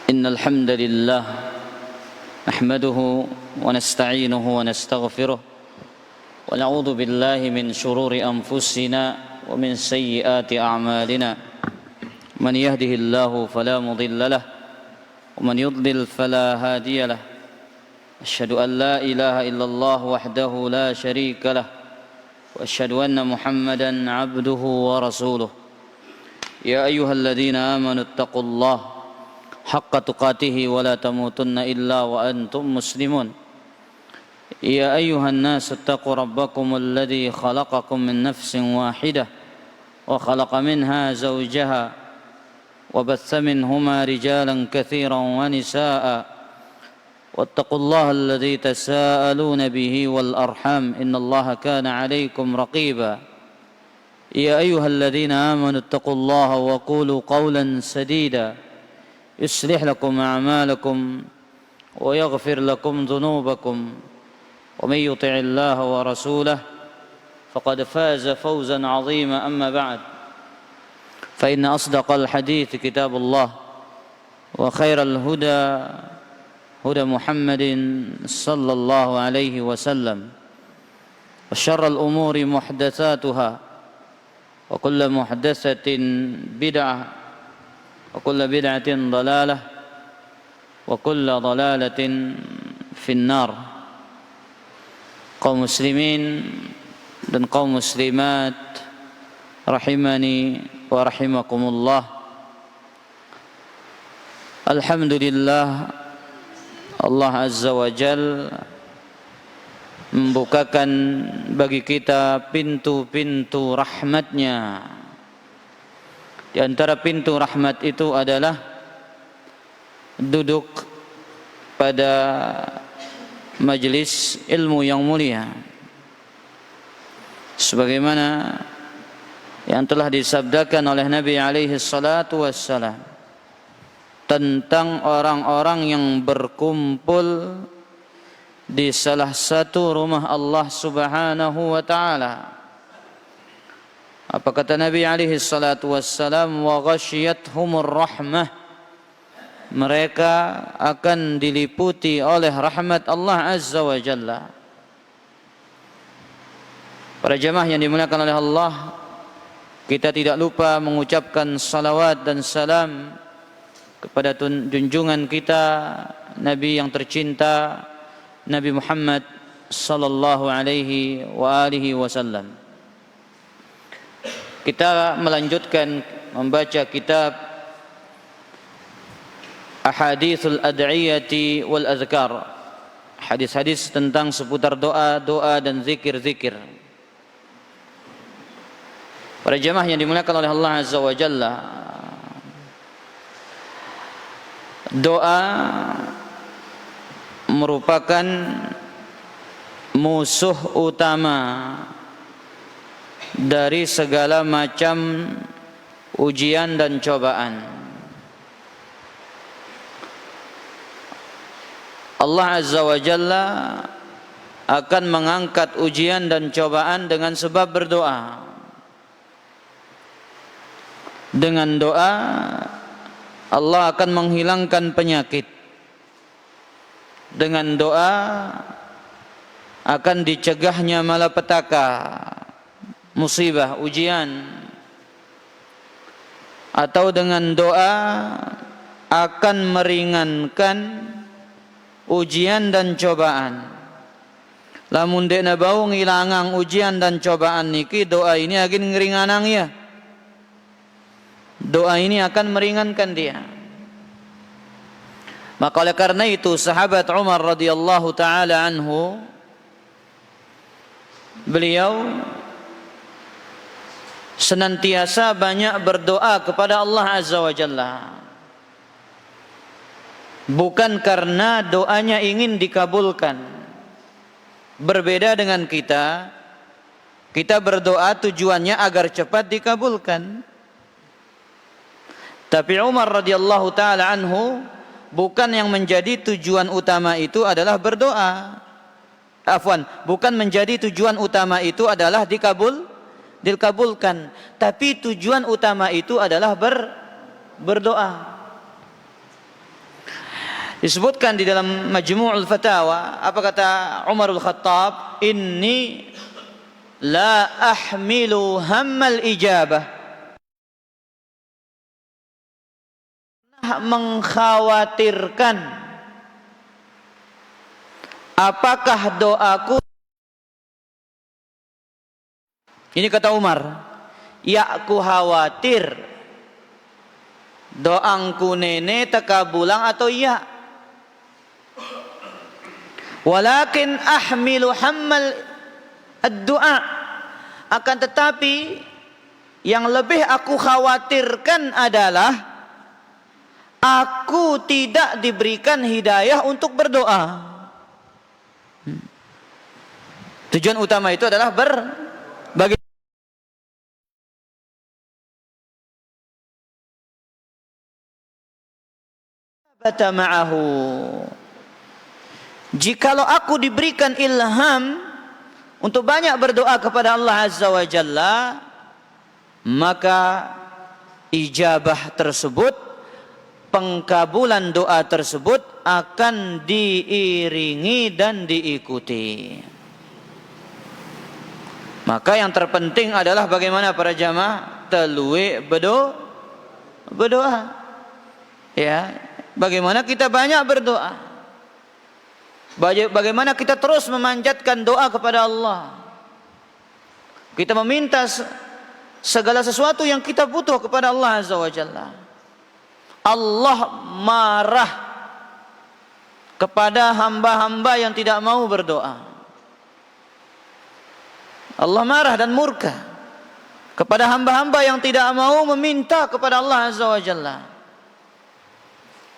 إن الحمد لله نحمده ونستعينه ونستغفره ونعوذ بالله من شرور أنفسنا ومن سيئات أعمالنا من يهده الله فلا مضل له ومن يضلل فلا هادي له أشهد أن لا إله إلا الله وحده لا شريك له وأشهد أن محمدا عبده ورسوله يا أيها الذين آمنوا اتقوا الله حق تقاته ولا تموتن إلا وأنتم مسلمون يا أيها الناس اتقوا ربكم الذي خلقكم من نفس واحدة وخلق منها زوجها وبث منهما رجالا كثيرا ونساء واتقوا الله الذي تساءلون به والأرحام إن الله كان عليكم رقيبا يا أيها الذين آمنوا اتقوا الله وقولوا قولا سديدا يصلح لكم أعمالكم ويغفر لكم ذنوبكم ومن يطع الله ورسوله فقد فاز فوزا عظيما أما بعد فإن أصدق الحديث كتاب الله وخير الهدى هدى محمد صلى الله عليه وسلم وشر الأمور محدثاتها وكل محدثة بدعة وكل بدعة ضلالة وكل ضلالة في النار. Kaum muslimin dan kaum muslimat rahimani wa rahimakumullah. Alhamdulillah, Allah Azza wa Jal membukakan bagi kita pintu-pintu rahmatnya. Di antara pintu rahmat itu adalah duduk pada majelis ilmu yang mulia, sebagaimana yang telah disabdakan oleh Nabi alaihi salatu wassalam tentang orang-orang yang berkumpul di salah satu rumah Allah Subhanahu wa ta'ala. Apa kata Nabi alaihi salatu wassalam? Wa ghasyiyathumur rahmah, mereka akan diliputi oleh rahmat Allah Azza wa Jalla. Para jamaah yang dimuliakan oleh Allah, kita tidak lupa mengucapkan salawat dan salam kepada junjungan kita, Nabi yang tercinta, Nabi Muhammad sallallahu alaihi wa alihi wasallam. Kita melanjutkan membaca kitab Ahadithul Ad'iyati wal Azkar, hadis-hadis tentang seputar doa-doa dan zikir-zikir. Para jemaah yang dimuliakan oleh Allah Azza wa Jalla, doa merupakan musuh utama dari segala macam ujian dan cobaan. Allah Azza wa Jalla akan mengangkat ujian dan cobaan dengan sebab berdoa. Dengan doa Allah akan menghilangkan penyakit. Dengan doa akan dicegahnya malapetaka, musibah, ujian. Atau dengan doa akan meringankan ujian dan cobaan. Lamun dekna bau ngilangang ujian dan cobaan niki, doa ini akan ngeringanang ya. Doa ini akan meringankan dia. Maka oleh karena itu sahabat Umar radhiyallahu taala anhu, beliau senantiasa banyak berdoa kepada Allah Azza wa Jalla. Bukan karena doanya ingin dikabulkan. Berbeda dengan kita, kita berdoa tujuannya agar cepat dikabulkan. Tapi Umar radhiyallahu taala anhu, bukan yang menjadi tujuan utama itu adalah berdoa. Bukan menjadi tujuan utama itu adalah dikabulkan, tapi tujuan utama itu adalah berdoa. Disebutkan di dalam Majmu'ul Fatawa, apa kata Umarul Khattab? Inni la ahmilu hammal ijabah, mengkhawatirkan apakah doaku. Ini kata Umar, ya ku khawatir doangku nenek tekabulang atau ya. Walakin ahmilu hammal ad-du'a, akan tetapi yang lebih aku khawatirkan adalah aku tidak diberikan hidayah untuk berdoa. Tujuan utama itu adalah berbagi. Bata ma'ahu, jikalau aku diberikan ilham untuk banyak berdoa kepada Allah Azza wa Jalla, maka ijabah tersebut, pengkabulan doa tersebut akan diiringi dan diikuti. Maka yang terpenting adalah bagaimana para jamaah telue berdoa. Ya, bagaimana kita banyak berdoa. Bagaimana kita terus memanjatkan doa kepada Allah. Kita meminta segala sesuatu yang kita butuh kepada Allah Azza wa Jalla. Allah marah kepada hamba-hamba yang tidak mau berdoa. Allah marah dan murka kepada hamba-hamba yang tidak mau meminta kepada Allah Azza wa Jalla.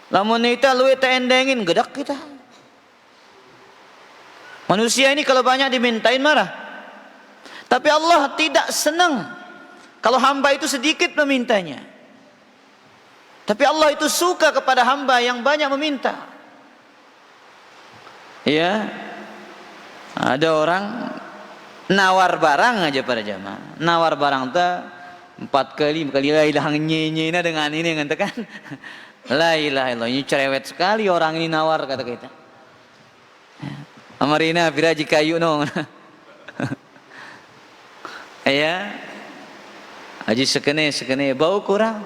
Lamun kita luwih teendengin gedak kita. Manusia ini kalau banyak dimintain marah. Tapi Allah tidak senang kalau hamba itu sedikit memintanya. Tapi Allah itu suka kepada hamba yang banyak meminta. Ya, ada orang nawar barang aja pada jamaah. Nawar barang tuh 4 kali la ilaha nyenyena dengan ini ngatakan la ilaha illallah. Ini cerewet sekali orang ini nawar, kata kita. Amarina biraji kayu no. Ya. Aji sekene bau kurang.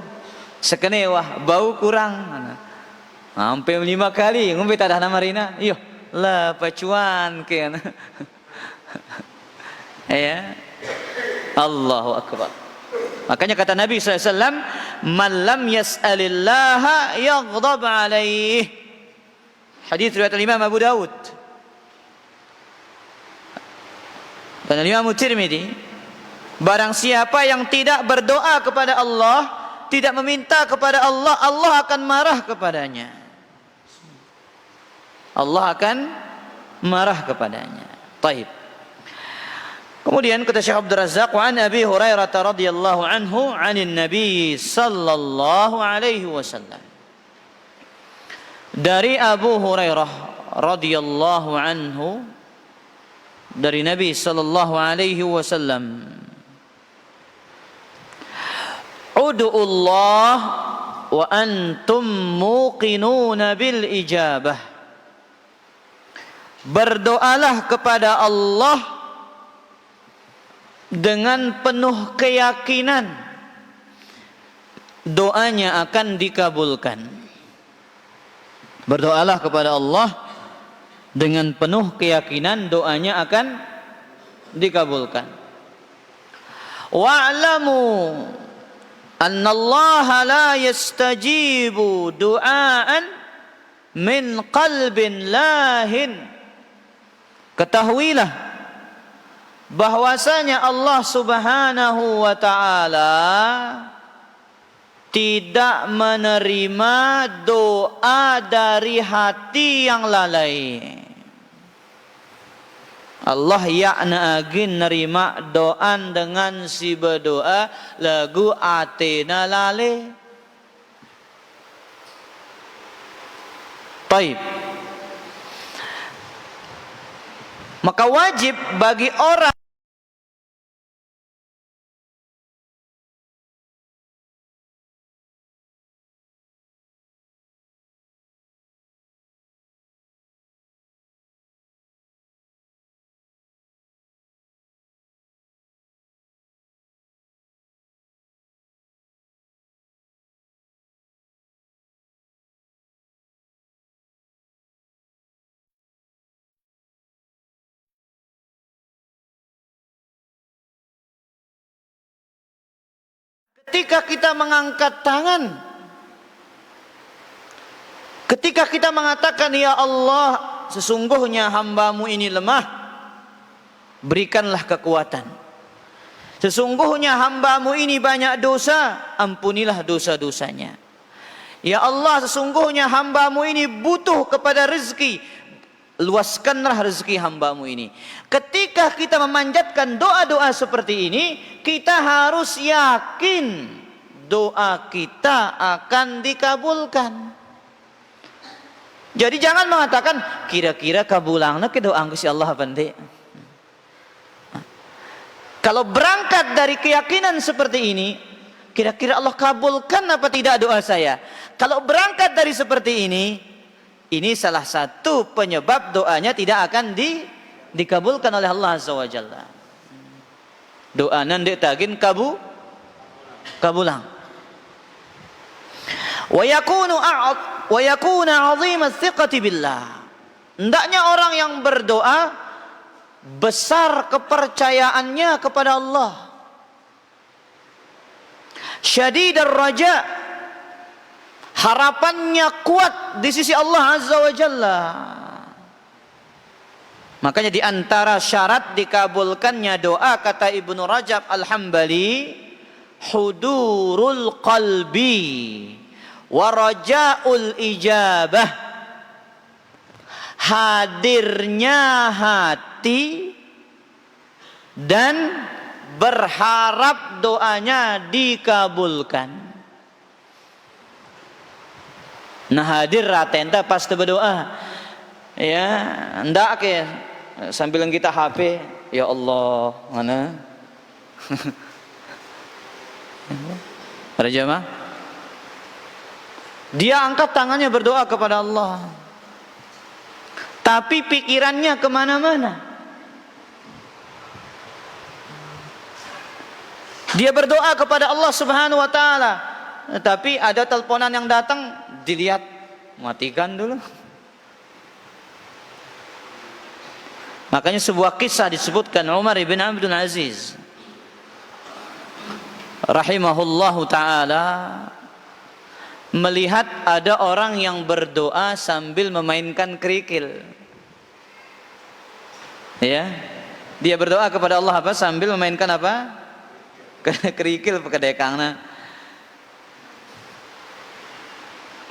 Sekene wah bau kurang. Sampai 5 kali ngombe tadah namarina. Iyo lah pacuan kian. Ya, Allahu Akbar. Makanya kata Nabi SAW, man lam yas'alillaha yaghdab alaih. Hadis riwayat Imam Abu Dawud dan Imam Tirmidzi, barang siapa yang tidak berdoa kepada Allah, tidak meminta kepada Allah, Allah akan marah kepadanya. Allah akan marah kepadanya. Taib. Kemudian kata Syekh Abdul Razzaq, wa an Abi Hurairah radhiyallahu anhu 'anil Nabi sallallahu alaihi wasallam. Dari Abu Hurairah radhiyallahu anhu, dari Nabi sallallahu alaihi wasallam, ud'ullah wa antum muqinuna bil ijabah. Berdoalah kepada Allah dengan penuh keyakinan doanya akan dikabulkan. Berdoalah kepada Allah dengan penuh keyakinan doanya akan dikabulkan. Wa'lamu anna Allah la yastajibu du'aan min qalbin lahin. Ketahuilah bahwasanya Allah Subhanahu wa ta'ala tidak menerima doa dari hati yang lalai. Allah yakna agin nerima doan dengan si berdoa lagu atina lalai. Taib. Maka wajib bagi orang ketika kita mengangkat tangan, ketika kita mengatakan, ya Allah, sesungguhnya hamba-Mu ini lemah, berikanlah kekuatan. Sesungguhnya hamba-Mu ini banyak dosa, ampunilah dosa-dosanya. Ya Allah, sesungguhnya hamba-Mu ini butuh kepada rezeki, luaskanlah rezeki hamba-Mu ini. Ketika kita memanjatkan doa-doa seperti ini, kita harus yakin doa kita akan dikabulkan. Jadi jangan mengatakan kira-kira kabulangna ke doa si Allah bande. Kalau berangkat dari keyakinan seperti ini, kira-kira Allah kabulkan apa tidak doa saya? Kalau berangkat dari seperti ini salah satu penyebab doanya tidak akan dikabulkan oleh Allah Azza wa Jalla. Doa nan ditagin kabulang. Wa yakuna 'azima tsiqati billah. Hendaknya orang yang berdoa besar kepercayaannya kepada Allah. Syadidar raja, harapannya kuat di sisi Allah Azza wa Jalla. Makanya di antara syarat dikabulkannya doa, kata Ibnu Rajab Al-Hambali, hudurul qalbi wa raja'ul ijabah, hadirnya hati dan berharap doanya dikabulkan. Nah, hadir ratenta pas berdoa, ya ndak ke sambil kita HP, ya Allah mana para jamaah, dia angkat tangannya berdoa kepada Allah, tapi pikirannya kemana-mana. Dia berdoa kepada Allah Subhanahu wa Ta'ala, tapi ada teleponan yang datang, dilihat, matikan dulu. Makanya sebuah kisah disebutkan, Umar ibn Abdul Aziz rahimahullahu ta'ala melihat ada orang yang berdoa sambil memainkan kerikil. Ya, dia berdoa kepada Allah apa? Sambil memainkan apa? Kerikil pekedekangna.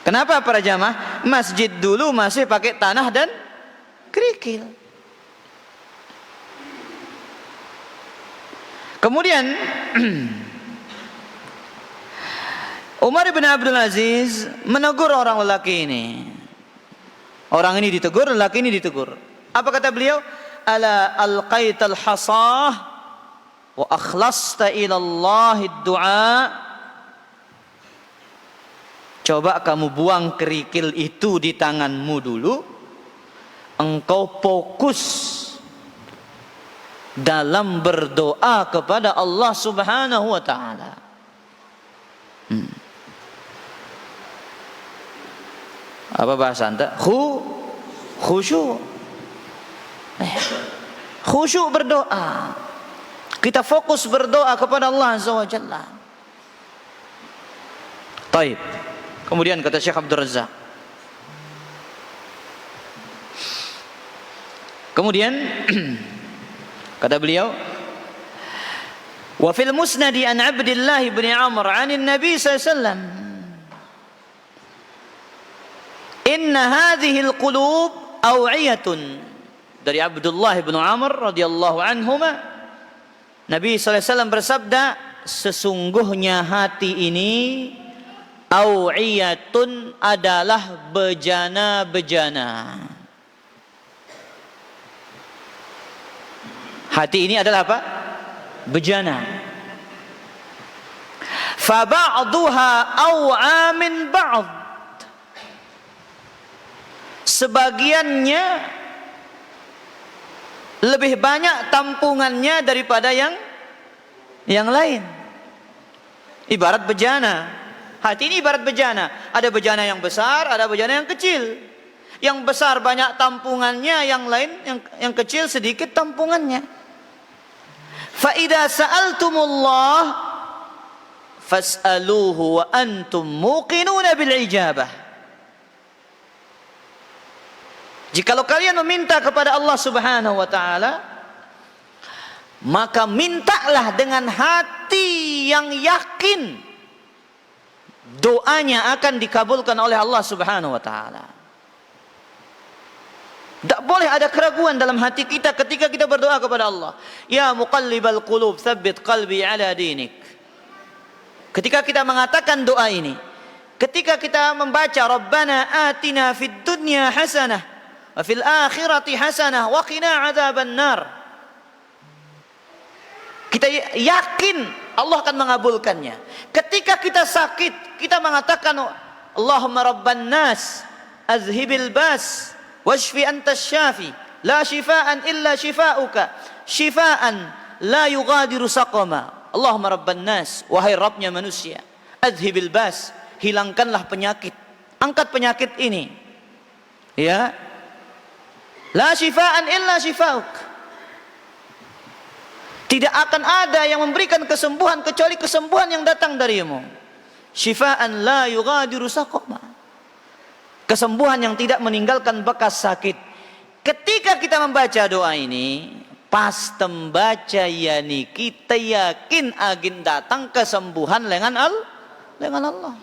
Kenapa para jamaah? Masjid dulu masih pakai tanah dan kerikil. Kemudian Umar bin Abdul Aziz menegur orang lelaki ini. Orang ini ditegur, lelaki ini ditegur. Apa kata beliau? Ala alqaital hasah wa akhlasta ilallahi du'a. Coba kamu buang kerikil itu di tanganmu dulu. Engkau fokus dalam berdoa kepada Allah Subhanahu wa ta'ala. Apa bahasa anda? Khusyuk. Khusyuk berdoa. Kita fokus berdoa kepada Allah Azza wa Jalla. Taib. Kemudian kata Syekh Abdul Razak. Kemudian kata beliau, wa fil musnad an Abdullah bin Amr 'an Nabi sallallahu alaihi wasallam, inna hadhihi al-qulub aw'iyatun. Dari Abdullah bin Amr radhiyallahu anhuma, Nabi sallallahu alaihi wasallam bersabda, sesungguhnya hati ini aw'iyatun, adalah bejana-bejana. Hati ini adalah apa? Bejana. Fa ba'duha aw'a min ba'd. Sebagiannya lebih banyak tampungannya daripada yang lain. Ibarat bejana. Hati ini ibarat bejana. Ada bejana yang besar, ada bejana yang kecil. Yang besar banyak tampungannya, yang lain yang kecil sedikit tampungannya. Fa idza sa'altumullah fas'aluhu wa antum muqinuna bil ijabah. Jikalau kalian meminta kepada Allah Subhanahu wa taala, maka mintalah dengan hati yang yakin doanya akan dikabulkan oleh Allah Subhanahu wa taala. Tak boleh ada keraguan dalam hati kita ketika kita berdoa kepada Allah. Ya muqallibal qulub, tsabbit qalbi ala dinik. Ketika kita mengatakan doa ini, ketika kita membaca Rabbana atina fid dunya hasanah wa fil akhirati hasanah wa qina adzaban nar, kita yakin Allah akan mengabulkannya. Ketika kita sakit, kita mengatakan Allahumma rabban nas azhibil bas washfi antas syafi la shifaan illa shifauka shifaan la yughadiru saqama. Allahumma rabban nas, wahai Rabbnya manusia, azhibil bas, hilangkanlah penyakit, angkat penyakit ini, ya, la shifaan illa shifauk, tidak akan ada yang memberikan kesembuhan kecuali kesembuhan yang datang darimu. Shifaan la yughadiru saqama, kesembuhan yang tidak meninggalkan bekas sakit. Ketika kita membaca doa ini, pas tembaca yani kita yakin agin datang kesembuhan dengan Allah.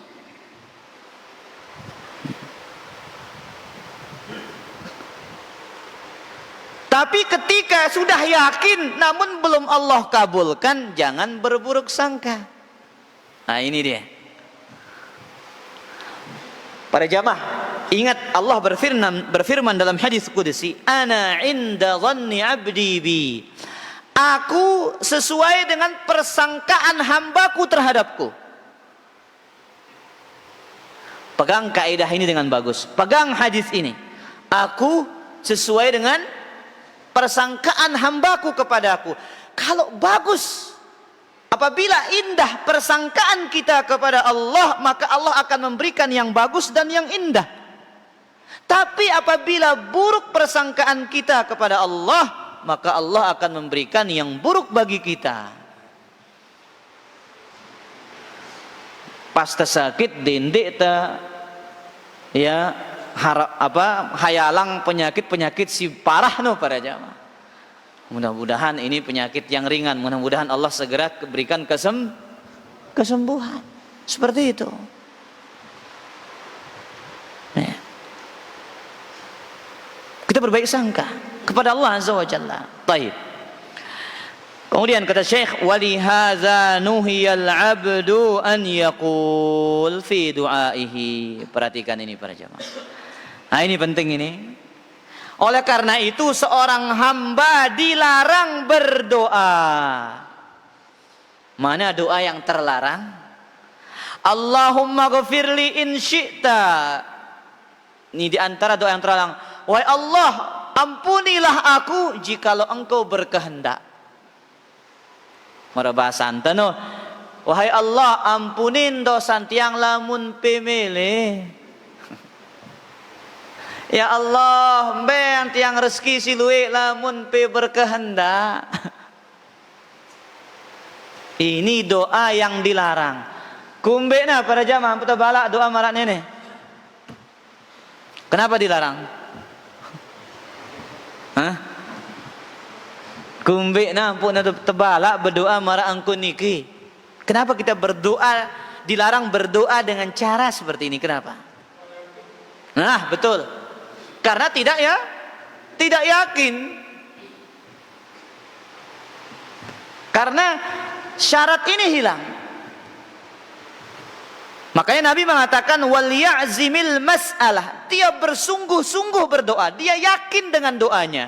Tapi ketika sudah yakin namun belum Allah kabulkan, jangan berburuk sangka. Nah ini dia. Para jamaah, ingat Allah berfirman dalam hadis qudsi, ana inda dhanni abdi bi. Aku sesuai dengan persangkaan hambaku terhadapku. Pegang kaidah ini dengan bagus. Pegang hadis ini. Aku sesuai dengan persangkaan hambaku kepadaku. Kalau bagus, apabila indah persangkaan kita kepada Allah, maka Allah akan memberikan yang bagus dan yang indah. Tapi apabila buruk persangkaan kita kepada Allah, maka Allah akan memberikan yang buruk bagi kita. Pas sakit dendek ta, ya, hayalang penyakit si parah no para jamaah. Mudah-mudahan ini penyakit yang ringan, mudah-mudahan Allah segera berikan kesembuhan. Seperti itu. Nah, kita berbaik sangka kepada Allah Azza wa Jalla. Baik. Kemudian kata Syekh, walihadza nuhiyal 'abdu an yaqul fi du'aihi. Perhatikan ini para jamaah. Nah, ini penting ini. Oleh karena itu seorang hamba dilarang berdoa. Mana doa yang terlarang? Allahumma ghafirli in syi'ta. Ini diantara doa yang terlarang. Wahai Allah, ampunilah aku jikalau engkau berkehendak. Mara bahasa antano, wahai Allah, ampunin dosa tiang lamun pemele. Ya Allah, mbe tiang rezeki siluwe lamun pe berkehendak. Ini doa yang dilarang. Kumbe na para jamaah putar balak doa marak nene. Kenapa dilarang? Hah? Kumbe na pun tebalak berdoa marak angkun niki. Kenapa kita berdoa dilarang berdoa dengan cara seperti ini? Kenapa? Nah, betul. Karena tidak yakin. Karena syarat ini hilang. Makanya Nabi mengatakan wal ya'zimil mas'alah. Dia bersungguh-sungguh berdoa, dia yakin dengan doanya.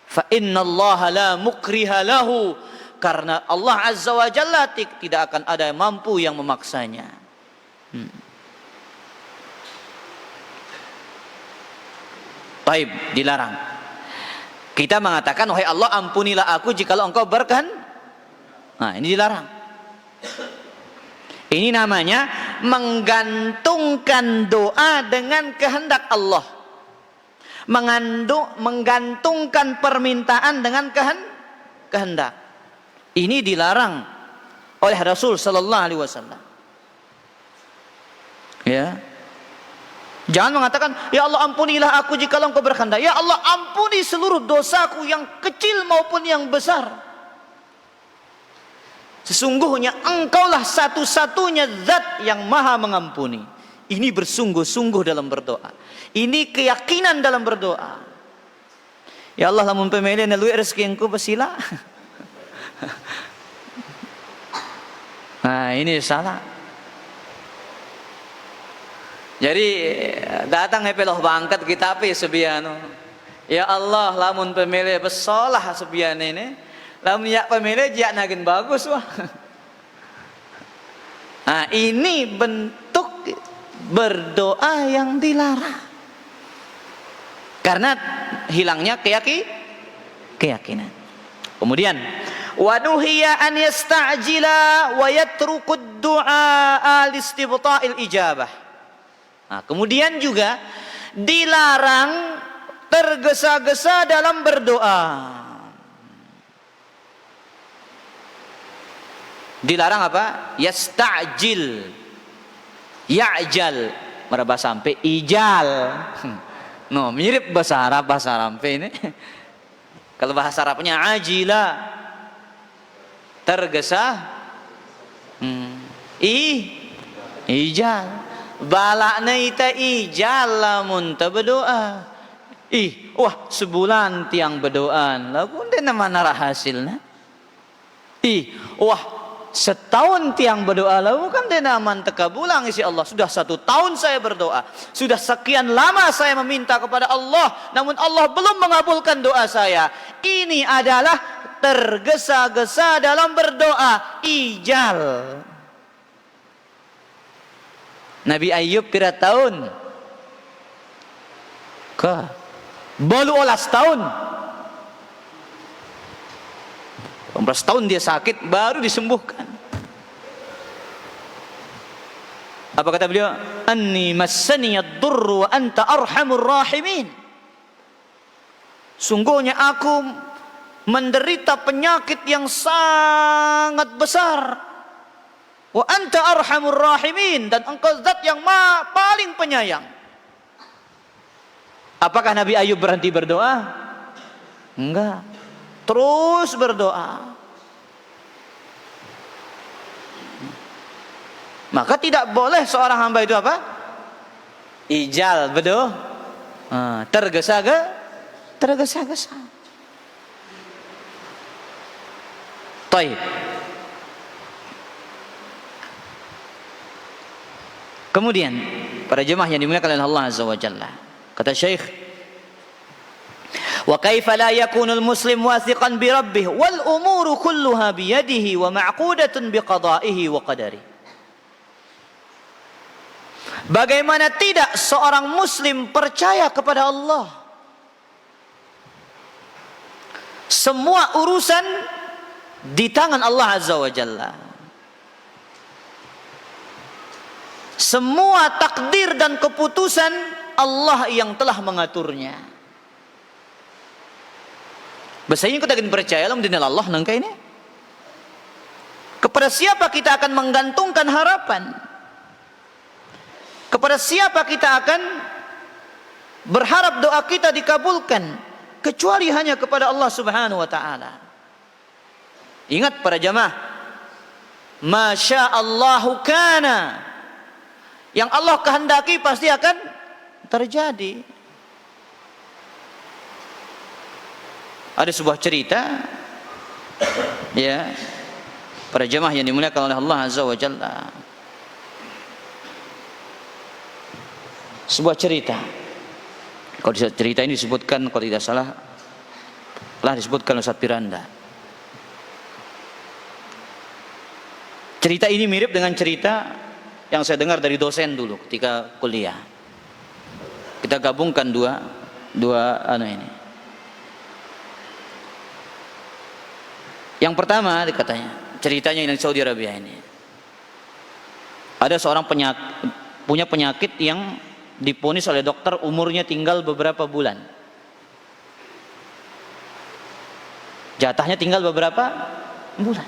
Fa innallaha la mukriha lahu. Karena Allah Azza wa Jalla tidak akan ada yang mampu yang memaksanya. Baik, dilarang. Kita mengatakan wahai Allah ampunilah aku jikalau engkau berkehendak. Nah, ini dilarang. Ini namanya menggantungkan doa dengan kehendak Allah. Menggantungkan permintaan dengan kehendak. Ini dilarang oleh Rasul sallallahu alaihi wasallam. Ya. Jangan mengatakan, ya Allah ampunilah aku jika Engkau berkehendak. Ya Allah ampuni seluruh dosaku yang kecil maupun yang besar. Sesungguhnya Engkaulah satu-satunya zat yang maha mengampuni. Ini bersungguh-sungguh dalam berdoa. Ini keyakinan dalam berdoa. Ya Allah lamun pemilih na luwih rezeki engkau basila. Nah, ini salah. Jadi datang hepeloh bangkat kita api sebiano. Ya Allah lamun pemilih besolah sebian ini. Lamun ya pemilih jak nagin bagus wah. Nah, ini bentuk berdoa yang dilarang. Karena hilangnya keyakinan. Kemudian wanuhiya an yasta'jila wa yatrukud du'a al-istibta'il ijabah. Nah, kemudian juga dilarang tergesa-gesa dalam berdoa. Dilarang apa? Yasta'jil. Ya'jal. Meraba sampai ijal. No, mirip bahasa Arab ini. Kalau bahasa Arabnya ajila. Tergesa. Ijal. Balakna ita ijal lamun ta berdoa. Wah sebulan tiang berdoaan. Lagu dia mana hasilnya? Wah setahun tiang berdoa. Lalu kan dia naman teka bulang isi Allah. Sudah 1 tahun saya berdoa. Sudah sekian lama saya meminta kepada Allah. Namun Allah belum mengabulkan doa saya. Ini adalah tergesa-gesa dalam berdoa. Ijal. Nabi Ayub pira tahun? Baru olas tahun. 11 tahun dia sakit baru disembuhkan. Apa kata beliau? Anni massani ad-durru wa anta arhamur rahimin. Sungguhnya aku menderita penyakit yang sangat besar. Wa anta arhamur rahimin, dan engkau zat yang paling penyayang. Apakah Nabi Ayub berhenti berdoa? Enggak. Terus berdoa. Maka tidak boleh seorang hamba itu apa? Ijal berdoa. Tergesa-gesa. Taib. Kemudian para jemaah yang dimuliakan oleh Allah Azza wa Jalla, kata Syekh, wa kaifa la yakunul muslim wathiqan bi rabbih wal umuru kulluha bi yadihi wa ma'qudatun bi qada'ihi wa qadari. Bagaimana tidak seorang muslim percaya kepada Allah? Semua urusan di tangan Allah Azza wa Jalla. Semua takdir dan keputusan Allah yang telah mengaturnya. Bahasa ini kita akan percaya dalam dinil Allah nangka ini. Kepada siapa kita akan menggantungkan harapan? Kepada siapa kita akan berharap doa kita dikabulkan? Kecuali hanya kepada Allah Subhanahu wa ta'ala. Ingat para jamaah, Masya Allahu kana. Yang Allah kehendaki pasti akan terjadi. Ada sebuah cerita, ya, para jemaah yang dimuliakan oleh Allah Azza wa Jalla. Sebuah cerita. Kalau cerita ini disebutkan, kalau tidak salah, telah disebutkan oleh Ustaz Piranda. Cerita ini mirip dengan cerita yang saya dengar dari dosen dulu ketika kuliah. Kita gabungkan dua ini. Yang pertama katanya, ceritanya di Saudi Arabia ini. Ada seorang punya penyakit yang diponis oleh dokter umurnya tinggal beberapa bulan. Jatahnya tinggal beberapa bulan.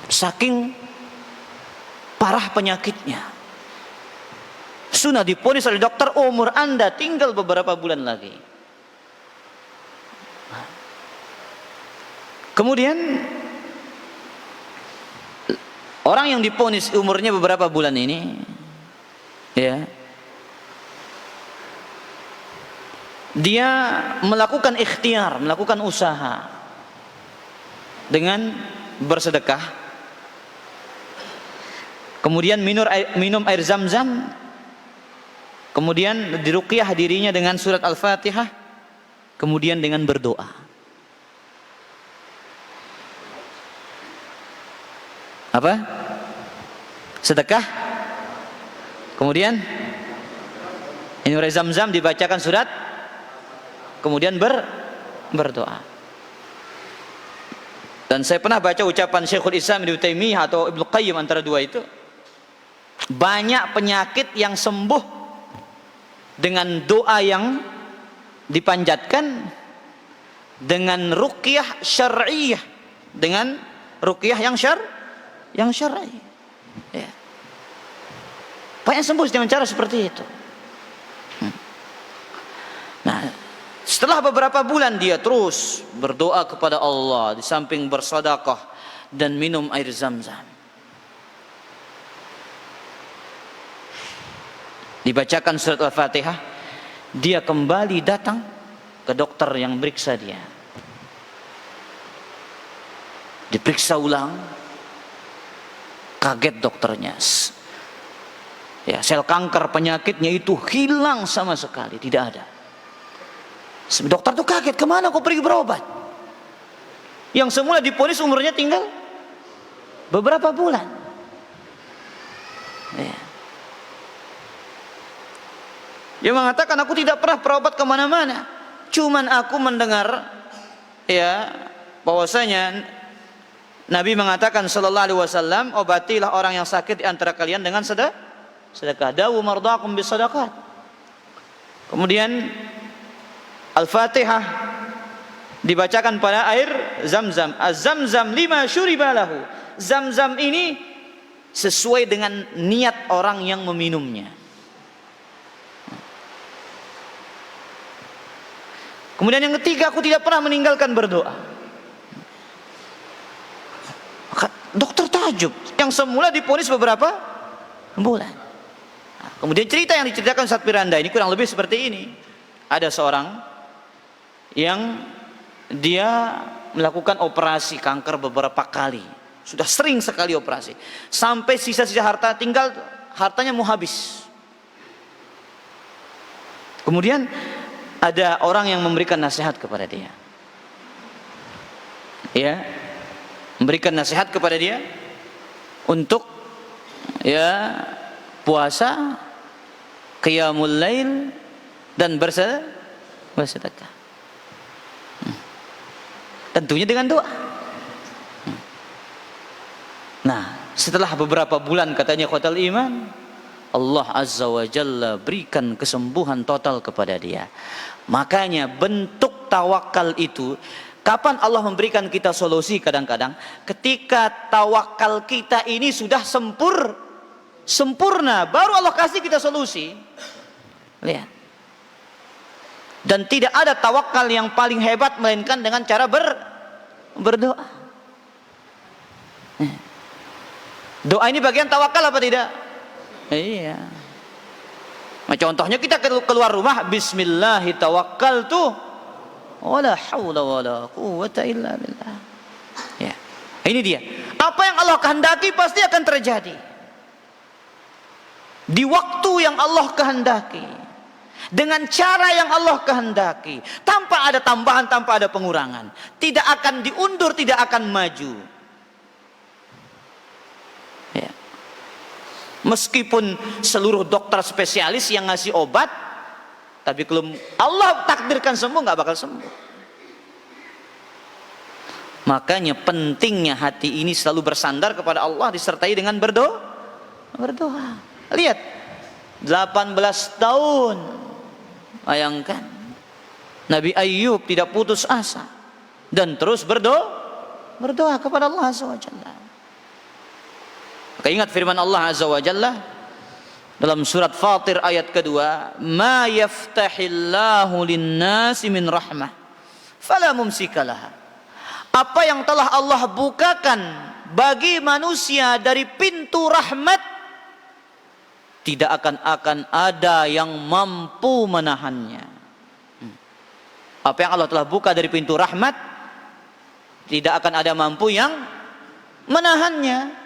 Saking parah penyakitnya. Sudah diponis oleh dokter, umur Anda tinggal beberapa bulan lagi. Kemudian orang yang diponis umurnya beberapa bulan ini, ya, dia melakukan ikhtiar, melakukan usaha dengan bersedekah, kemudian minum air zam-zam, kemudian diruqyah dirinya dengan surat Al-Fatihah, kemudian dengan berdoa. Apa? Sedekah, kemudian minum air zam-zam, dibacakan surat, kemudian berdoa. Dan saya pernah baca ucapan Syekhul Islam Ibnu Taimiyah atau Ibnu Qayyim, antara dua itu. Banyak penyakit yang sembuh dengan doa yang dipanjatkan, dengan ruqyah syar'iyah, dengan ruqyah yang syar'i. Ya. Banyak sembuh dengan cara seperti itu. Nah, setelah beberapa bulan dia terus berdoa kepada Allah, di samping bersedekah dan minum air zam-zam. Dibacakan surat Al-Fatihah, dia kembali datang ke dokter yang meriksa dia. Diperiksa ulang, kaget dokternya. Ya, sel kanker penyakitnya itu hilang sama sekali, tidak ada. Dokter tuh kaget, kemana kau pergi berobat? Yang semula diponis umurnya tinggal beberapa bulan. Ya. Dia mengatakan, aku tidak pernah berobat kemana-mana, cuman aku mendengar, ya, bahwasanya Nabi mengatakan sallallahu alaihi wasallam, obatilah orang yang sakit di antara kalian dengan sedekah. Dawu mardakum bisadaqat. Kemudian Al-Fatihah dibacakan pada air zam-zam. Az-zamzam lima syuriba lahu. Zam-zam ini sesuai dengan niat orang yang meminumnya. Kemudian yang ketiga, aku tidak pernah meninggalkan berdoa. Dokter takjub, yang semula diponis beberapa bulan. Nah, kemudian cerita yang diceritakan Ustaz Piranda ini kurang lebih seperti ini. Ada seorang yang dia melakukan operasi kanker beberapa kali, sudah sering sekali operasi, sampai sisa-sisa harta tinggal, hartanya mau habis. Kemudian ada orang yang memberikan nasihat kepada dia, ya, memberikan nasihat kepada dia untuk, ya, puasa, qiyamul lail, dan bersedekah. Tentunya dengan doa. Nah, setelah beberapa bulan, katanya khotal iman, Allah Azza wa Jalla berikan kesembuhan total kepada dia. Makanya bentuk tawakal itu, kapan Allah memberikan kita solusi? Kadang-kadang ketika tawakal kita ini sudah sempurna, baru Allah kasih kita solusi. Lihat. Dan tidak ada tawakal yang paling hebat melainkan dengan cara berdoa. Doa ini bagian tawakal apa tidak? Iya. Nah, contohnya kita keluar rumah, bismillahi tawakkaltu wala haula wala quwwata illa billah. Ya. Ini dia. Apa yang Allah kehendaki pasti akan terjadi. Di waktu yang Allah kehendaki, dengan cara yang Allah kehendaki, tanpa ada tambahan, tanpa ada pengurangan. Tidak akan diundur, tidak akan maju. Ya. Meskipun seluruh dokter spesialis yang ngasih obat, tapi kalau Allah takdirkan sembuh, nggak bakal sembuh. Makanya pentingnya hati ini selalu bersandar kepada Allah, disertai dengan berdoa. Lihat, 18 tahun. Bayangkan, Nabi Ayyub tidak putus asa dan terus berdoa kepada Allah SWT. Maka ingat firman Allah Azza wa Jalla dalam surat Fatir ayat kedua, "Ma yaftahillahu lin-nasi min rahmah, fala mumsika laha." Apa yang telah Allah bukakan bagi manusia dari pintu rahmat, tidak akan ada yang mampu menahannya. Apa yang Allah telah buka dari pintu rahmat, tidak akan ada mampu yang menahannya.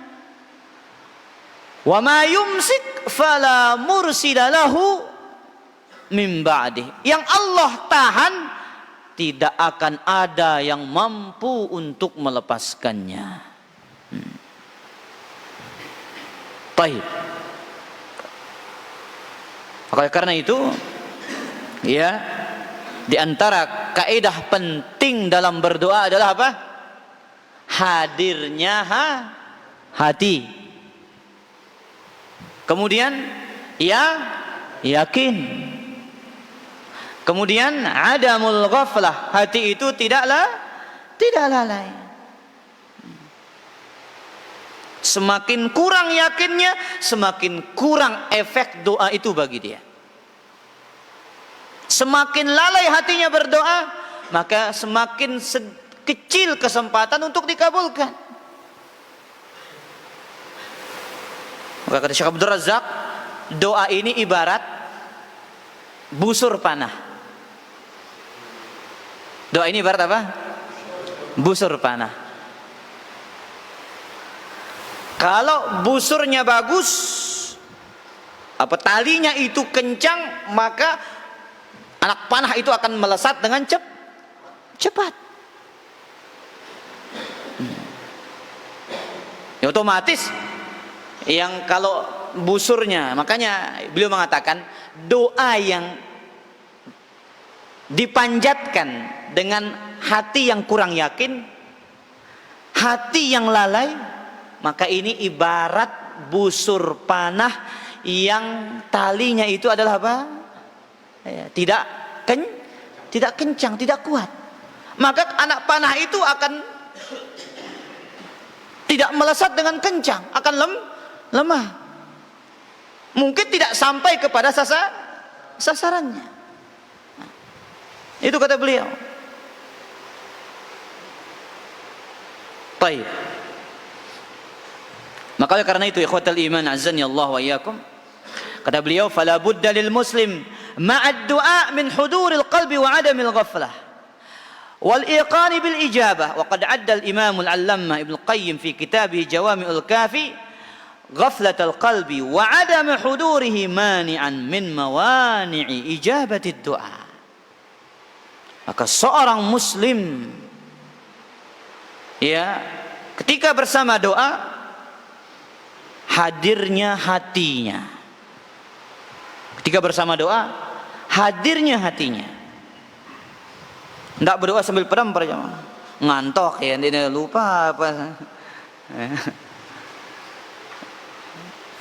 Wa ma yumsik fala mursila lahu min ba'dih. Yang Allah tahan, tidak akan ada yang mampu untuk melepaskannya. Baik. Maka karena itu, ya, di antara kaidah penting dalam berdoa adalah apa? Hadirnya hati. Kemudian yakin. Kemudian adamul ghaflah, hati itu tidak lalai. Semakin kurang yakinnya, semakin kurang efek doa itu bagi dia. Semakin lalai hatinya berdoa, maka semakin kecil kesempatan untuk dikabulkan. Maka kata Syekh Abdul Razak, doa ini ibarat busur panah. Doa ini ibarat apa? Busur panah. Kalau busurnya bagus, apa talinya itu kencang, maka anak panah itu akan melesat dengan cepat. Ya otomatis yang kalau busurnya, makanya beliau mengatakan doa yang dipanjatkan dengan hati yang kurang yakin, hati yang lalai, maka ini ibarat busur panah yang talinya itu adalah apa? Tidak kencang, tidak kuat. Maka anak panah itu akan tidak melesat dengan kencang, akan lemah. Mungkin tidak sampai kepada sasarannya. Itu kata beliau. Baik. Maka karena itu ikhwatal iman azani Allah wa iyyakum, kata beliau, fala budda lil muslim ma'ad du'a min huduril qalbi wa 'adamil ghaflah wal iqan bil ijabah. Wa qad 'adda al imam al 'allamah Ibnu Qayyim fi kitabih Jawami'ul Kafi ghaflatal qalbi wa 'adam hudurihi mani'an min mawani'i ijabatid du'a. Maka seorang muslim, ya, ketika bersama doa, hadirnya hatinya. Ketika bersama doa, hadirnya hatinya. Tidak berdoa sambil pedam para jamaah, ngantok ya, dia lupa apa.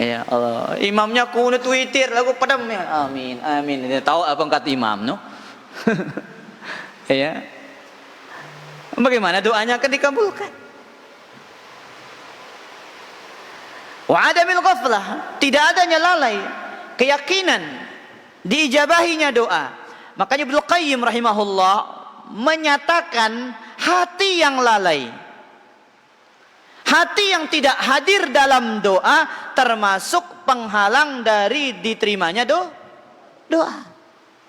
Ya Allah, imamnya kunut witir lagu padam ya. Amin, amin. Dia tahu apa kata imam, no? Ya. Bagaimana doanya akan dikabulkan? Wa adamil ghaflah, tidak adanya lalai, keyakinan diijabahinya doa. Makanya Ibnu Qayyim rahimahullah menyatakan hati yang lalai, hati yang tidak hadir dalam doa termasuk penghalang dari diterimanya doa.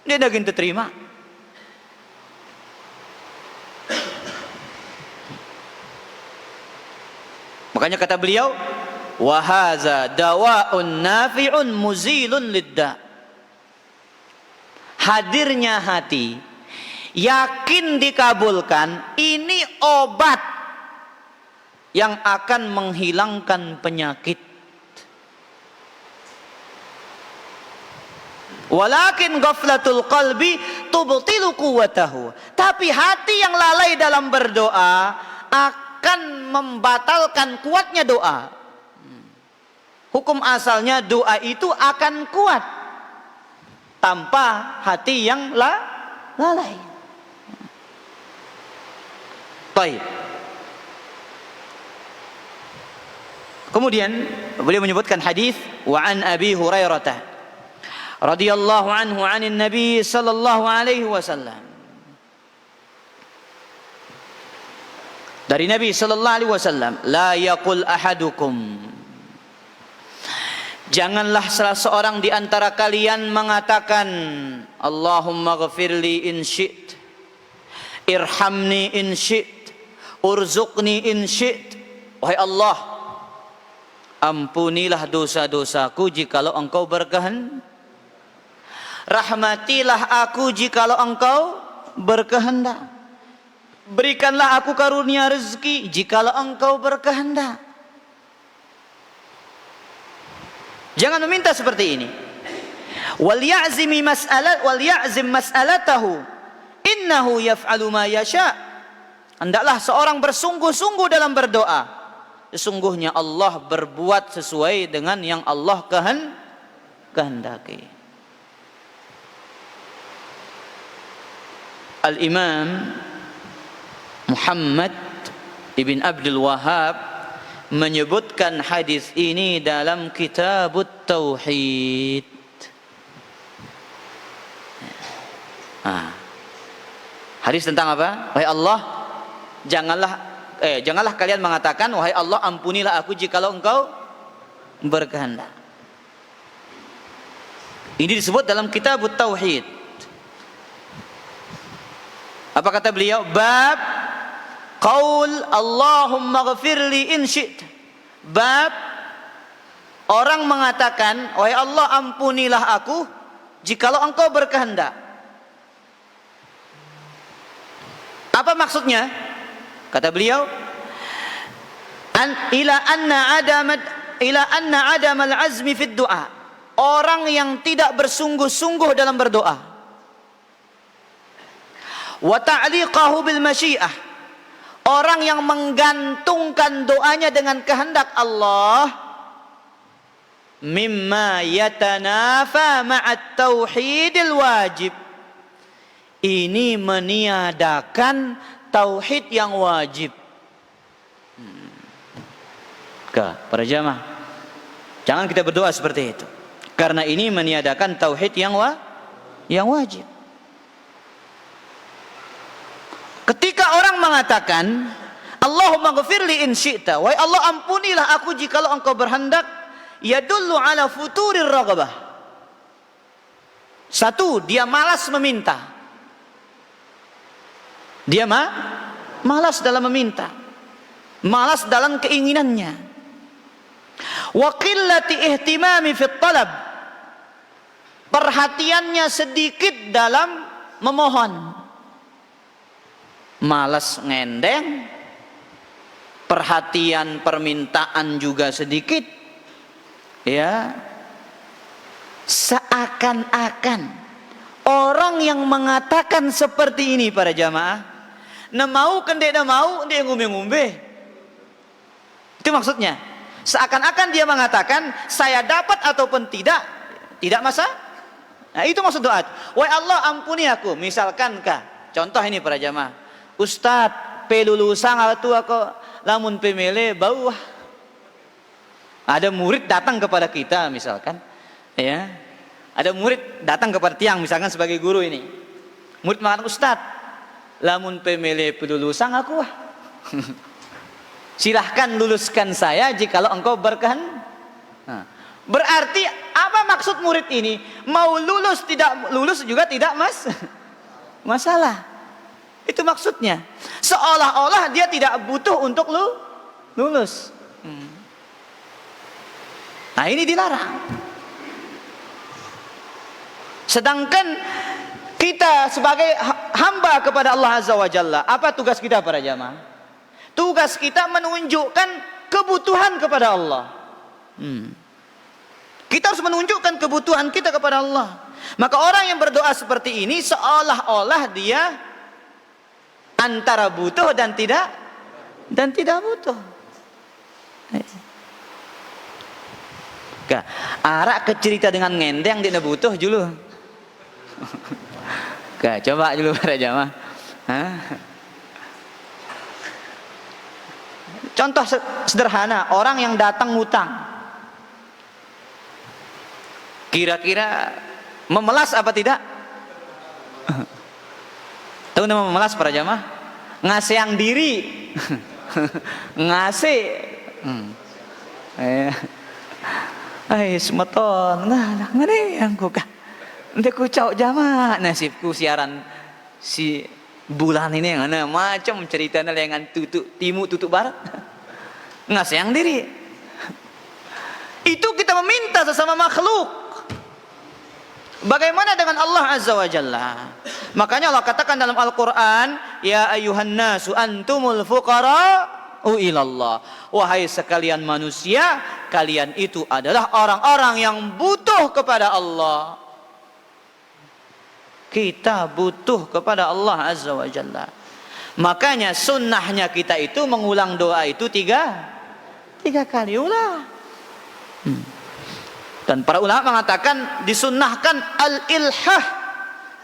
Dia tidak terima. Makanya kata beliau, wa hadza dawa'un nafi'un muzilun lidda. Hadirnya hati, yakin dikabulkan, ini obat yang akan menghilangkan penyakit. Walakin ghaflatul qalbi tubtilu quwwatahu. Tapi hati yang lalai dalam berdoa akan membatalkan kuatnya doa. Hukum asalnya doa itu akan kuat tanpa hati yang lalai. Baik. Kemudian beliau menyebutkan hadis wa an Abi Hurairah radhiyallahu anhu 'anil Nabi sallallahu alaihi wasallam. Dari Nabi sallallahu alaihi wasallam, la yaqul ahadukum, janganlah salah seorang di antara kalian mengatakan Allahumma ghafirli in syi't, irhamni in syi't, urzuqni in syi't. Wahai Allah, ampunilah dosa-dosaku jikalau engkau berkehendak, rahmatilah aku jikalau engkau berkehendak, berikanlah aku karunia rezeki jikalau engkau berkehendak. Jangan meminta seperti ini. Wal ya'zim mas'alatahu innahu yaf'alu ma yasha. Hendaklah seorang bersungguh-sungguh dalam berdoa. Sesungguhnya Allah berbuat sesuai dengan yang Allah kehendaki. Al-Imam Muhammad ibn Abdul Wahhab menyebutkan hadis ini dalam Kitabut Tauhid. Hadis tentang apa? Wahai Allah, janganlah kalian mengatakan wahai Allah ampunilah aku jikalau engkau berkehendak. Ini disebut dalam Kitabut Tauhid. Apa kata beliau? Bab qaul Allahumma ghafirli in syi'ta. Bab orang mengatakan wahai Allah ampunilah aku jikalau engkau berkehendak. Apa maksudnya? Kata beliau, ila anna adamal azmi fid du'a. Orang yang tidak bersungguh-sungguh dalam berdoa. Wa ta'liqahu bil masyiah. Orang yang menggantungkan doanya dengan kehendak Allah, mimma yatanafa ma'at tauhidil wajib. Ini meniadakan tauhid yang wajib. Para jamaah, jangan kita berdoa seperti itu, karena ini meniadakan tauhid yang wajib. Ketika orang mengatakan Allahumma ghafirli in syi'ta, wahai Allah ampunilah aku jikalau engkau berhendak, yadullu ala futurir raghabah. Satu, dia malas meminta. Dia malas dalam meminta, malas dalam keinginannya. Wa qillati ihtimami fit talab, perhatiannya sedikit dalam memohon. Malas ngendeng, perhatian permintaan juga sedikit. Ya, seakan-akan orang yang mengatakan seperti ini para jamaah, na mau kendek na mau dia ngumbe-ngumbe. Itu maksudnya. Seakan-akan dia mengatakan saya dapat ataupun tidak masalah. Nah, itu maksud doa. Wahai Allah ampuni aku. Misalkan contoh ini para jamaah, Ustadz pelulusan atau aku lamun pemele bawah. Ada murid datang kepada kita misalkan, ya. Ada murid datang kepada tiang misalkan sebagai guru ini. Murid mengatakan, Ustadz, lamun pemele pelulusan aku wah. Silahkan luluskan saya jikalau engkau berkehendak. Berarti apa maksud murid ini? Mau lulus tidak lulus juga tidak masalah. Itu maksudnya. Seolah-olah dia tidak butuh untuk lulus. Nah, ini dilarang. Sedangkan kita sebagai hamba kepada Allah Azza wa Jalla, apa tugas kita para jamaah? Tugas kita menunjukkan kebutuhan kepada Allah. Kita harus menunjukkan kebutuhan kita kepada Allah. Maka orang yang berdoa seperti ini seolah-olah dia antara butuh dan tidak butuh. Arak kecerita dengan ngendeng dia butuh dulu. Coba dulu para jamaah. Contoh sederhana, orang yang datang ngutang. Kira-kira memelas apa tidak? Tahu nama memelas para jamaah? Ngaseang diri. Ngasih. Semeton. Nah, mana yang kukah? Nanti ku cau jamaah nasibku siaran si bulan ini yang mana macam ceritanya lengan timur tutup barat. Ngaseang diri. Itu kita meminta sesama makhluk. Bagaimana dengan Allah Azza wa Jalla? Makanya Allah katakan dalam Al-Quran, ya ayuhan nasu antumul fuqara'u ilallah. Wahai sekalian manusia, kalian itu adalah orang-orang yang butuh kepada Allah. Kita butuh kepada Allah Azza wa Jalla. Makanya sunnahnya kita itu mengulang doa itu tiga kali ulah. Dan para ulama mengatakan disunnahkan al-ilhah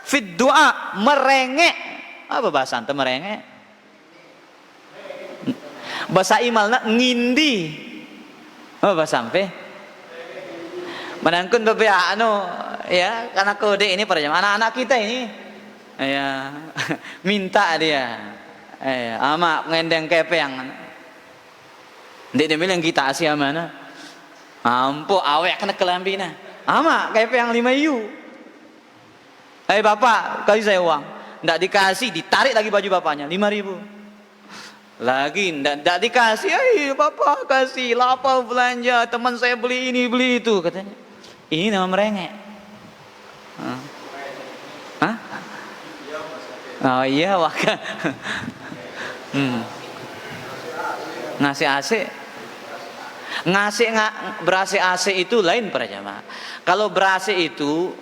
fid doa, merengek. Apa bahasa ante merengek? Bahasa imalna ngindi. Apa bahasa sampai? Menangkun beberapa ya, karena kode ini para jamaah anak-anak kita ini ya minta dia ama ngendeng kepeng. Ndek dia bilang kita asia mana? Ampo awek kena kelambina. Ama KP yang 5 yu. Bapak, kasih saya uang. Ndak dikasih, ditarik lagi baju bapaknya 5.000. Lagi ndak dikasih, bapak kasih lapar belanja, teman saya beli ini beli itu katanya. Ini nama merengek. Oh iya waka. Ngasih AC. Berase AC itu lain para jamaah. Kalau berase itu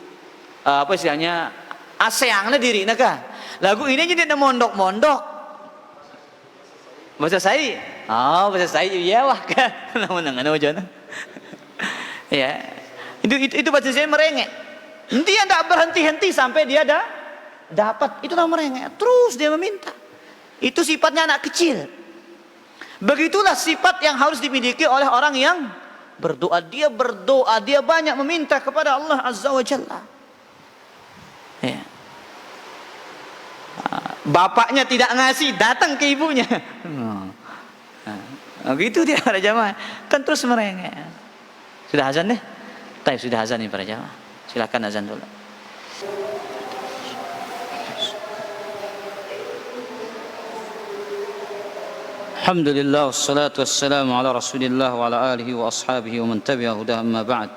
apa istilahnya aseangnya diri naka. Lagu ini jadi mondok-mondok. Bahasa saya. Bahasa saya iya wah kan. Namun wajana. Ya. Itu bahasa saya merengek. Dia tidak berhenti-henti sampai dia dapat. Itu namanya merengek. Terus dia meminta. Itu sifatnya anak kecil. Begitulah sifat yang harus dimiliki oleh orang yang berdoa. Dia berdoa, dia banyak meminta kepada Allah Azza wa Jalla. Ya. Bapaknya tidak ngasih, datang ke ibunya. Begitu dia para jamaah. Kan terus merengek. Sudah azan deh? Sudah azan nih para jamaah. Silakan azan dulu. Alhamdulillah wassalatu wassalamu ala Rasulillah wa ala alihi wa ashabihi wa man tabi'ahu hudah amma ba'd.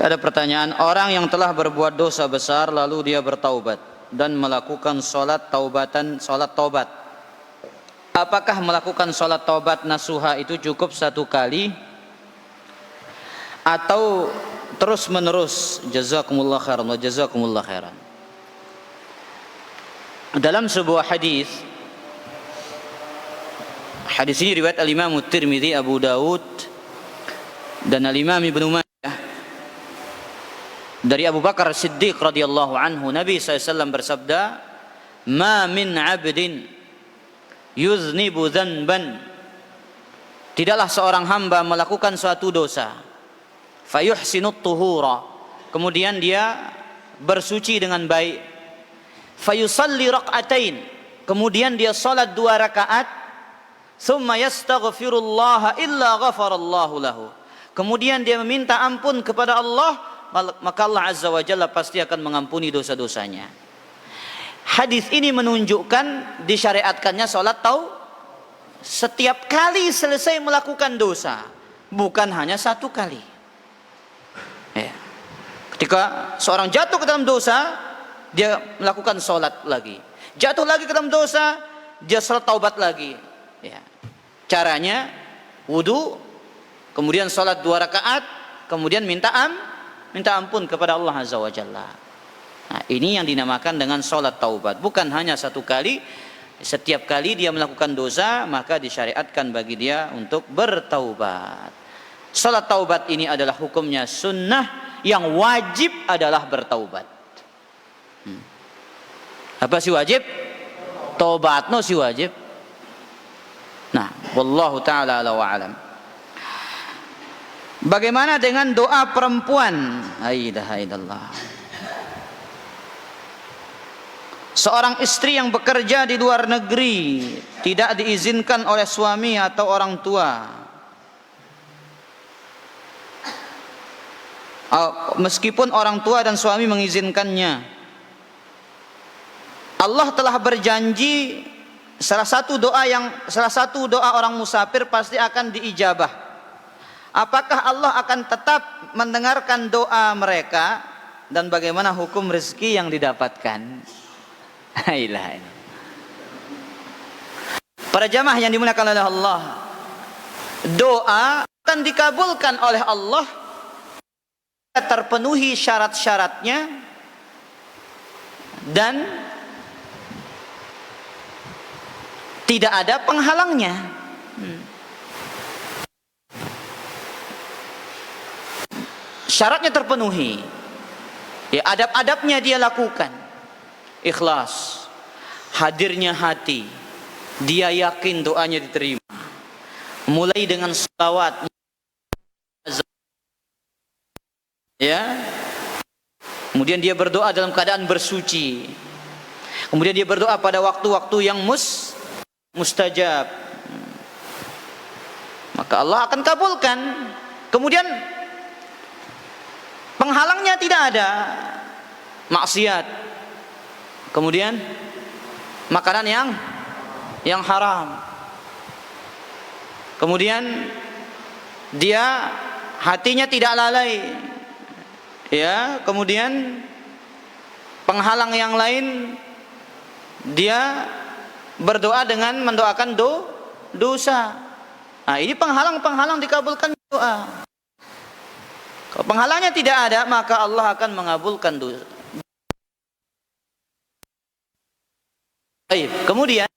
Ada pertanyaan, orang yang telah berbuat dosa besar lalu dia bertaubat dan melakukan salat taubat. Apakah melakukan salat taubat nasuha itu cukup 1 kali atau terus menerus? Jazakumullah khairan wa jazakumullah khairan. Dalam sebuah hadis ini riwayat al-Imam Tirmidzi, Abu Daud dan al-Imam Ibnu Majah dari Abu Bakar Siddiq radhiyallahu anhu, Nabi SAW bersabda, "Ma min 'abdin yuznibu dzanban." Tidaklah seorang hamba melakukan suatu dosa, fayuhsinut tuhura, kemudian dia bersuci dengan baik, fayusalli raq'atain, kemudian dia salat 2 rakaat, summa yastaghfirullah illa ghafarallahu lahu, kemudian dia meminta ampun kepada Allah, maka Allah Azza wa Jalla pasti akan mengampuni dosa-dosanya. Hadis ini menunjukkan disyariatkannya salat setiap kali selesai melakukan dosa, bukan hanya 1 kali. Ya. Ketika seorang jatuh ke dalam dosa, dia melakukan sholat lagi, jatuh lagi ke dalam dosa, dia sholat taubat lagi. Ya. Caranya wudu, kemudian sholat 2 rakaat, kemudian minta ampun kepada Allah Azza wa Jalla. Nah, ini yang dinamakan dengan sholat taubat. Bukan hanya 1 kali, setiap kali dia melakukan dosa maka disyariatkan bagi dia untuk bertaubat. Sholat taubat ini adalah hukumnya sunnah, yang wajib adalah bertaubat. Apa sih wajib? tobatno si wajib. Nah, wallahu taala ala wa alam. Bagaimana dengan doa perempuan? La ilaha illallah. Seorang istri yang bekerja di luar negeri tidak diizinkan oleh suami atau orang tua. Meskipun orang tua dan suami mengizinkannya. Allah telah berjanji salah satu doa orang musafir pasti akan diijabah. Apakah Allah akan tetap mendengarkan doa mereka dan bagaimana hukum rezeki yang didapatkan? Para jamaah yang dimuliakan oleh Allah, doa akan dikabulkan oleh Allah terpenuhi syarat-syaratnya dan tidak ada penghalangnya. Syaratnya terpenuhi, ya, adab-adabnya dia lakukan, ikhlas, hadirnya hati, dia yakin doanya diterima, mulai dengan salawat, ya, kemudian dia berdoa dalam keadaan bersuci, kemudian dia berdoa pada waktu-waktu yang mustajab, maka Allah akan kabulkan. Kemudian penghalangnya tidak ada, maksiat, kemudian makanan yang haram, kemudian dia hatinya tidak lalai, ya, kemudian penghalang yang lain dia berdoa dengan mendoakan dosa. Nah, ini penghalang dikabulkan doa. Kalau penghalangnya tidak ada, maka Allah akan mengabulkan dosa. Baik, kemudian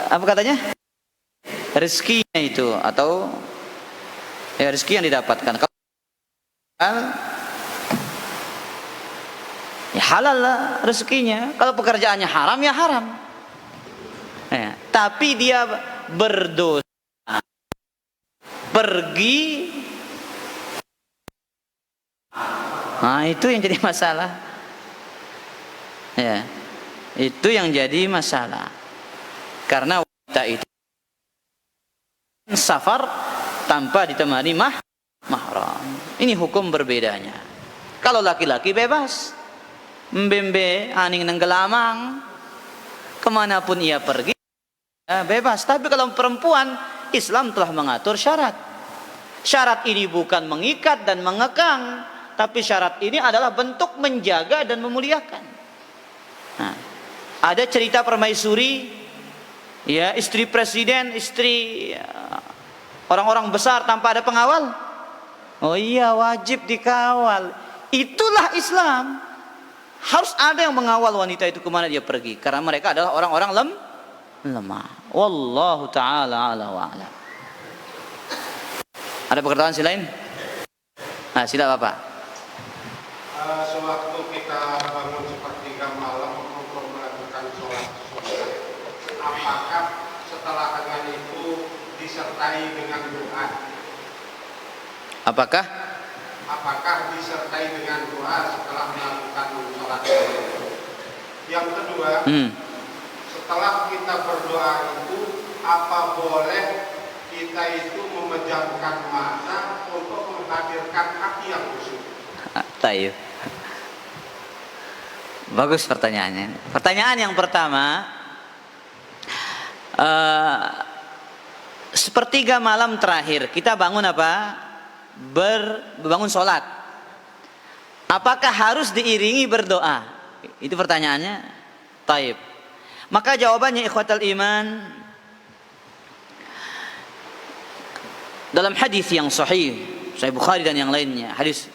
apa katanya? Rezekinya itu, atau ya rezeki yang didapatkan. Kalau ya halal lah rezekinya. Kalau pekerjaannya haram, ya haram. Ya, tapi dia berdosa, pergi, nah itu yang jadi masalah, ya, itu yang jadi masalah, karena wanita itu safar tanpa ditemani mahram. Ini hukum berbedanya. Kalau laki-laki bebas, mbembe aning nenggelamang, kemanapun ia pergi, ya, bebas. Tapi kalau perempuan, Islam telah mengatur syarat. Syarat ini bukan mengikat dan mengekang, tapi syarat ini adalah bentuk menjaga dan memuliakan. Nah, ada cerita permaisuri, ya, istri presiden, istri orang-orang besar tanpa ada pengawal. Oh iya, wajib dikawal. Itulah Islam. Harus ada yang mengawal wanita itu kemana dia pergi, karena mereka adalah orang-orang lemah. Wallahu ta'ala ala wa ala. Ada perkataan lain? Nah, sila Bapak. Sewaktu kita bangun sepertiga malam untuk melakukan sholat sunnah, apakah setelah dengan itu disertai dengan doa? Apakah disertai dengan doa setelah melakukan sholat sunnah? Yang kedua, setelah kita berdoa itu, apa boleh kita itu memejamkan mata untuk menghadirkan hati yang khusyuk? Tayyib. Bagus pertanyaannya. Pertanyaan yang pertama, sepertiga malam terakhir kita bangun apa? Bangun sholat. Apakah harus diiringi berdoa? Itu pertanyaannya. Tayyib. Maka jawabannya ikhwatal iman, dalam hadis yang sahih Bukhari dan yang lainnya, hadis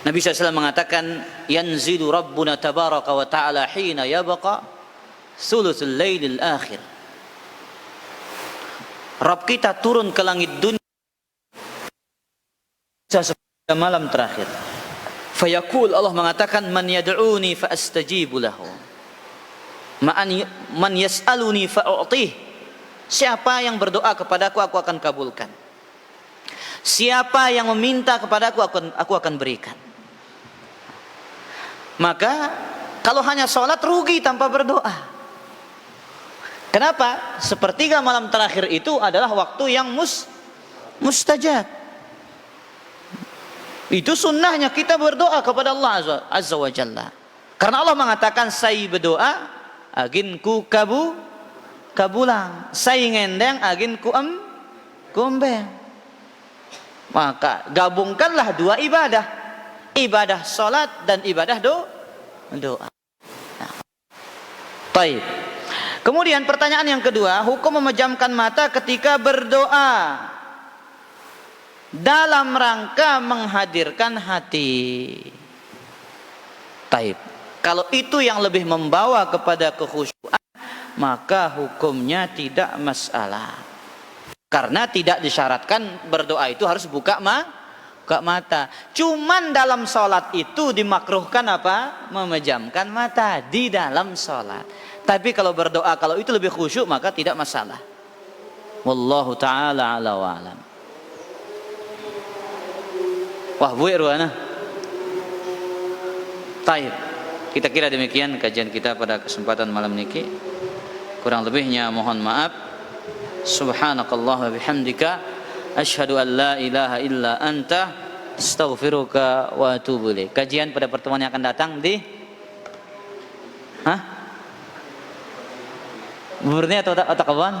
Nabi SAW mengatakan, yanzilu Rabbuna tabaraka wa ta'ala hina yabqa thuluthul lailil akhir. Rabb kita turun ke langit dunia sepertiga malam terakhir. Fayaqul, Allah mengatakan, man yad'uni fa astajibu lahu. Man yas'aluni fa u'tih. Siapa yang berdoa kepadaku, aku akan kabulkan. Siapa yang meminta kepadaku, aku akan berikan. Maka kalau hanya sholat rugi tanpa berdoa. Kenapa? Sepertiga malam terakhir itu adalah waktu yang mustajab. Itu sunnahnya kita berdoa kepada Allah Azza wa Jalla. Karena Allah mengatakan, saya berdoa agin ku kabulang, saya ngendeng agin ku kumbeng. Maka gabungkanlah dua ibadah, ibadah salat dan ibadah doa. Baik. Kemudian pertanyaan yang kedua, hukum memejamkan mata ketika berdoa dalam rangka menghadirkan hati. Taib. Kalau itu yang lebih membawa kepada kekhusyuan, maka hukumnya tidak masalah. Karena tidak disyaratkan berdoa itu harus buka mata. Cuman dalam sholat itu dimakruhkan apa? Memejamkan mata di dalam sholat. Tapi kalau berdoa, kalau itu lebih khusyuk, maka tidak masalah. Wallahu ta'ala ala wa alam. Wah, Bu Irwana. Taib. Kita kira demikian kajian kita pada kesempatan malam niki. Kurang lebihnya mohon maaf. Subhanakallah wa bihamdika asyhadu an la ilaha illa anta astaghfiruka wa atubu ilaik. Kajian pada pertemuan yang akan datang di Burni atau Otak Kebon?